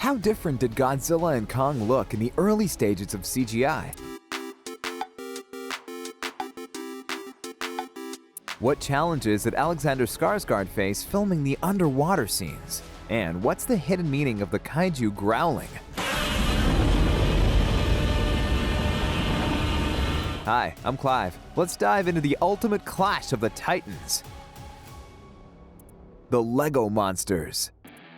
How different did Godzilla and Kong look in the early stages of CGI? What challenges did Alexander Skarsgård face filming the underwater scenes? And what's the hidden meaning of the kaiju growling? Hi, I'm Clive. Let's dive into the ultimate clash of the Titans. The Lego Monsters.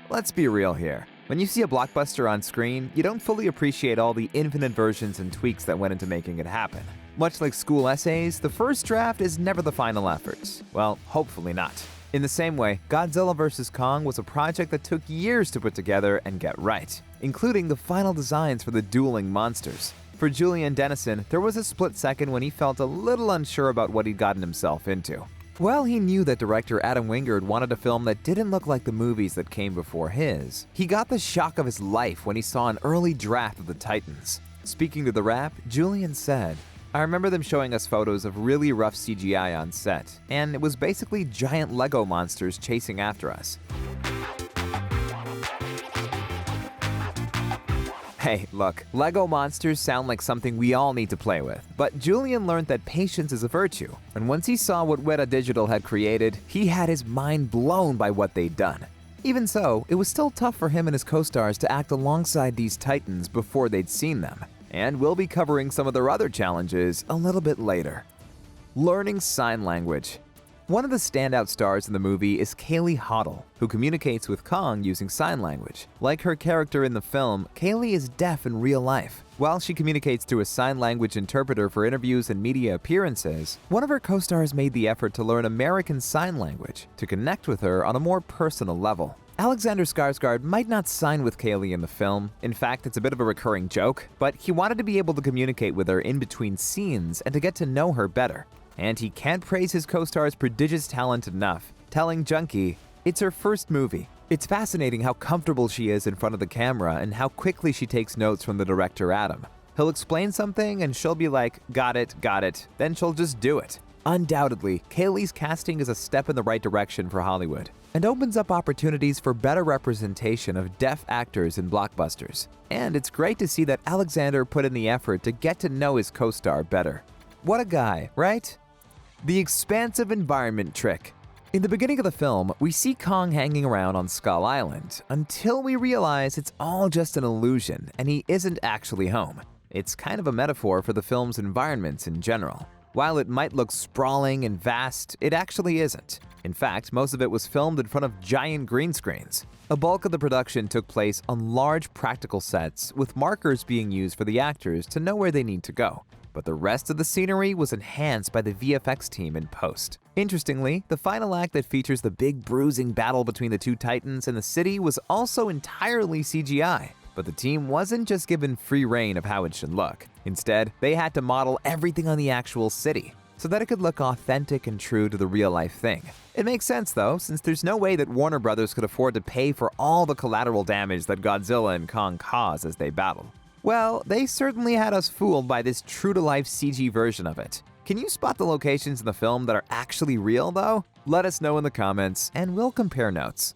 Let's be real here. When you see a blockbuster on screen, you don't fully appreciate all the infinite versions and tweaks that went into making it happen. Much like school essays, the first draft is never the final effort. Well, hopefully not. In the same way, Godzilla vs. Kong was a project that took years to put together and get right, including the final designs for the dueling monsters. For Julian Dennison, there was a split second when he felt a little unsure about what he'd gotten himself into. While he knew that director Adam Wingard wanted a film that didn't look like the movies that came before his, he got the shock of his life when he saw an early draft of the Titans. Speaking to the Wrap, Julian said, "I remember them showing us photos of really rough CGI on set, and it was basically giant Lego monsters chasing after us." Hey, look, Lego monsters sound like something we all need to play with, but Julian learned that patience is a virtue, and once he saw what Weta Digital had created, he had his mind blown by what they'd done. Even so, it was still tough for him and his co-stars to act alongside these titans before they'd seen them, and we'll be covering some of their other challenges a little bit later. Learning sign language. One of the standout stars in the movie is Kaylee Hoddle, who communicates with Kong using sign language. Like her character in the film, Kaylee is deaf in real life. While she communicates through a sign language interpreter for interviews and media appearances, one of her co-stars made the effort to learn American Sign Language to connect with her on a more personal level. Alexander Skarsgård might not sign with Kaylee in the film. In fact, it's a bit of a recurring joke, but he wanted to be able to communicate with her in between scenes and to get to know her better. And he can't praise his co-star's prodigious talent enough, telling Junkie, "It's her first movie. It's fascinating how comfortable she is in front of the camera and how quickly she takes notes from the director Adam. He'll explain something and she'll be like, got it, then she'll just do it." Undoubtedly, Kaylee's casting is a step in the right direction for Hollywood and opens up opportunities for better representation of deaf actors in blockbusters. And it's great to see that Alexander put in the effort to get to know his co-star better. What a guy, right? The expansive environment trick. In the beginning of the film, we see Kong hanging around on Skull Island until we realize it's all just an illusion and he isn't actually home. It's kind of a metaphor for the film's environments in general. While it might look sprawling and vast, it actually isn't. In fact, most of it was filmed in front of giant green screens. A bulk of the production took place on large practical sets with markers being used for the actors to know where they need to go. But the rest of the scenery was enhanced by the VFX team in post. Interestingly, the final act that features the big bruising battle between the two titans in the city was also entirely CGI. But the team wasn't just given free rein of how it should look. Instead, they had to model everything on the actual city so that it could look authentic and true to the real-life thing. It makes sense though, since there's no way that Warner Brothers could afford to pay for all the collateral damage that Godzilla and Kong cause as they battle. Well, they certainly had us fooled by this true-to-life CG version of it. Can you spot the locations in the film that are actually real, though? Let us know in the comments, and we'll compare notes.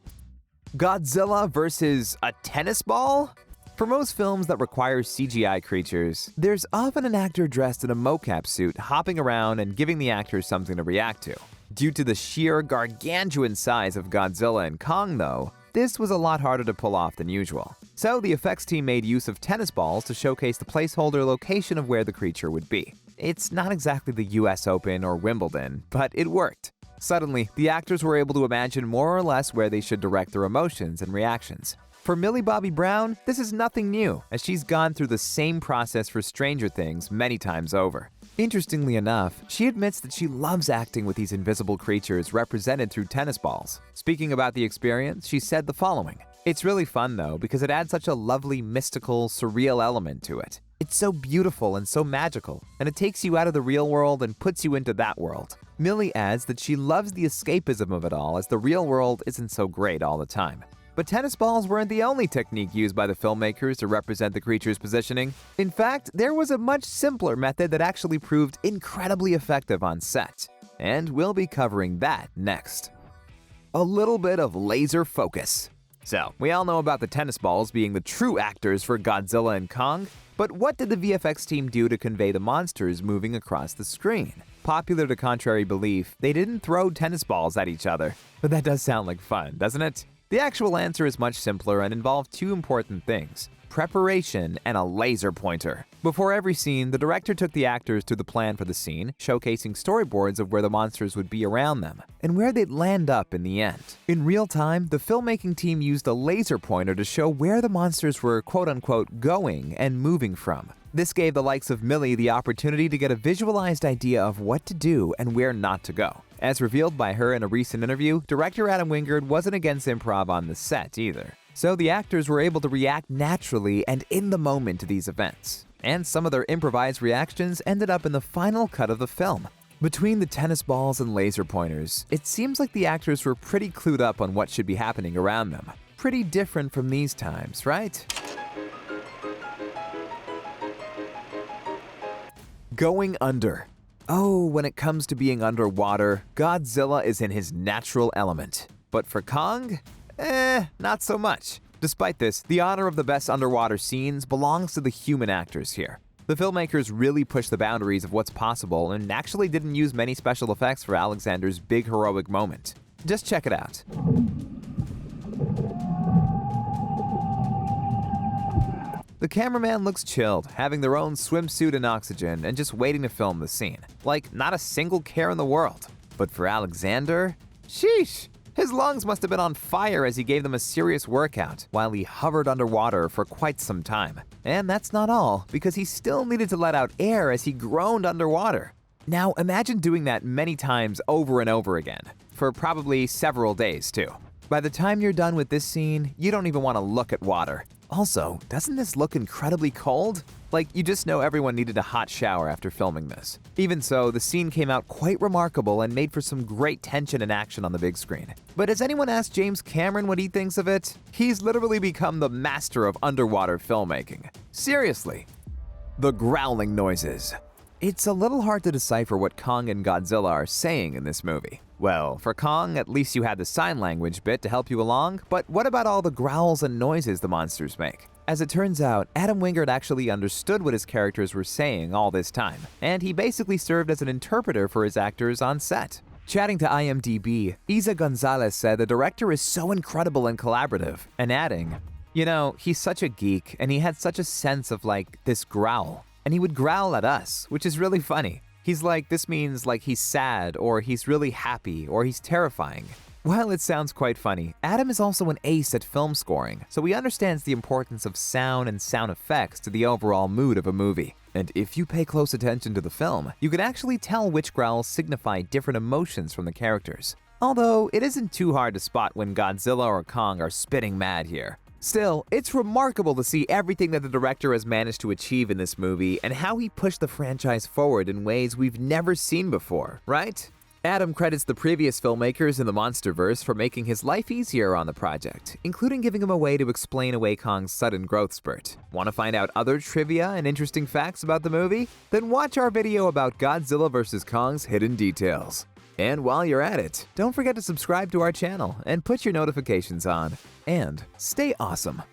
Godzilla versus a tennis ball? For most films that require CGI creatures, there's often an actor dressed in a mocap suit hopping around and giving the actors something to react to. Due to the sheer gargantuan size of Godzilla and Kong, though, this was a lot harder to pull off than usual. So the effects team made use of tennis balls to showcase the placeholder location of where the creature would be. It's not exactly the US Open or Wimbledon, but it worked. Suddenly, the actors were able to imagine more or less where they should direct their emotions and reactions. For Millie Bobby Brown, this is nothing new, as she's gone through the same process for Stranger Things many times over. Interestingly enough, she admits that she loves acting with these invisible creatures represented through tennis balls. Speaking about the experience, she said the following: "It's really fun though, because it adds such a lovely, mystical, surreal element to it. It's so beautiful and so magical, and it takes you out of the real world and puts you into that world." Millie adds that she loves the escapism of it all, as the real world isn't so great all the time. But tennis balls weren't the only technique used by the filmmakers to represent the creature's positioning. In fact, there was a much simpler method that actually proved incredibly effective on set. And we'll be covering that next. A little bit of laser focus. So, we all know about the tennis balls being the true actors for Godzilla and Kong, but what did the VFX team do to convey the monsters moving across the screen? Popular to contrary belief, they didn't throw tennis balls at each other. But that does sound like fun, doesn't it? The actual answer is much simpler and involved two important things: preparation and a laser pointer. Before every scene, the director took the actors through the plan for the scene, showcasing storyboards of where the monsters would be around them, and where they'd land up in the end. In real time, the filmmaking team used a laser pointer to show where the monsters were quote-unquote going and moving from. This gave the likes of Millie the opportunity to get a visualized idea of what to do and where not to go. As revealed by her in a recent interview, director Adam Wingard wasn't against improv on the set either. So the actors were able to react naturally and in the moment to these events. And some of their improvised reactions ended up in the final cut of the film. Between the tennis balls and laser pointers, it seems like the actors were pretty clued up on what should be happening around them. Pretty different from these times, right? Going under. Oh, when it comes to being underwater, Godzilla is in his natural element. But for Kong? Not so much. Despite this, the honor of the best underwater scenes belongs to the human actors here. The filmmakers really pushed the boundaries of what's possible and actually didn't use many special effects for Alexander's big heroic moment. Just check it out. The cameraman looks chilled, having their own swimsuit and oxygen, and just waiting to film the scene. Like, not a single care in the world. But for Alexander, sheesh! His lungs must have been on fire as he gave them a serious workout while he hovered underwater for quite some time. And that's not all, because he still needed to let out air as he groaned underwater. Now, imagine doing that many times over and over again, for probably several days too. By the time you're done with this scene, you don't even want to look at water. Also, doesn't this look incredibly cold? Like, you just know everyone needed a hot shower after filming this. Even so, the scene came out quite remarkable and made for some great tension and action on the big screen. But has anyone asked James Cameron what he thinks of it? He's literally become the master of underwater filmmaking. Seriously. The growling noises. It's a little hard to decipher what Kong and Godzilla are saying in this movie. Well, for Kong, at least you had the sign language bit to help you along, but what about all the growls and noises the monsters make? As it turns out, Adam Wingard actually understood what his characters were saying all this time, and he basically served as an interpreter for his actors on set. Chatting to IMDb, Isa Gonzalez said the director is so incredible and collaborative, and adding, "You know, he's such a geek, and he had such a sense of, like, this growl. And he would growl at us, which is really funny. He's like, this means like he's sad, or he's really happy, or he's terrifying." While it sounds quite funny, Adam is also an ace at film scoring, so he understands the importance of sound and sound effects to the overall mood of a movie. And if you pay close attention to the film, you can actually tell which growls signify different emotions from the characters. Although, it isn't too hard to spot when Godzilla or Kong are spitting mad here. Still, it's remarkable to see everything that the director has managed to achieve in this movie and how he pushed the franchise forward in ways we've never seen before, right? Adam credits the previous filmmakers in the MonsterVerse for making his life easier on the project, including giving him a way to explain away Kong's sudden growth spurt. Want to find out other trivia and interesting facts about the movie? Then watch our video about Godzilla vs. Kong's hidden details. And while you're at it, don't forget to subscribe to our channel and put your notifications on. And stay awesome!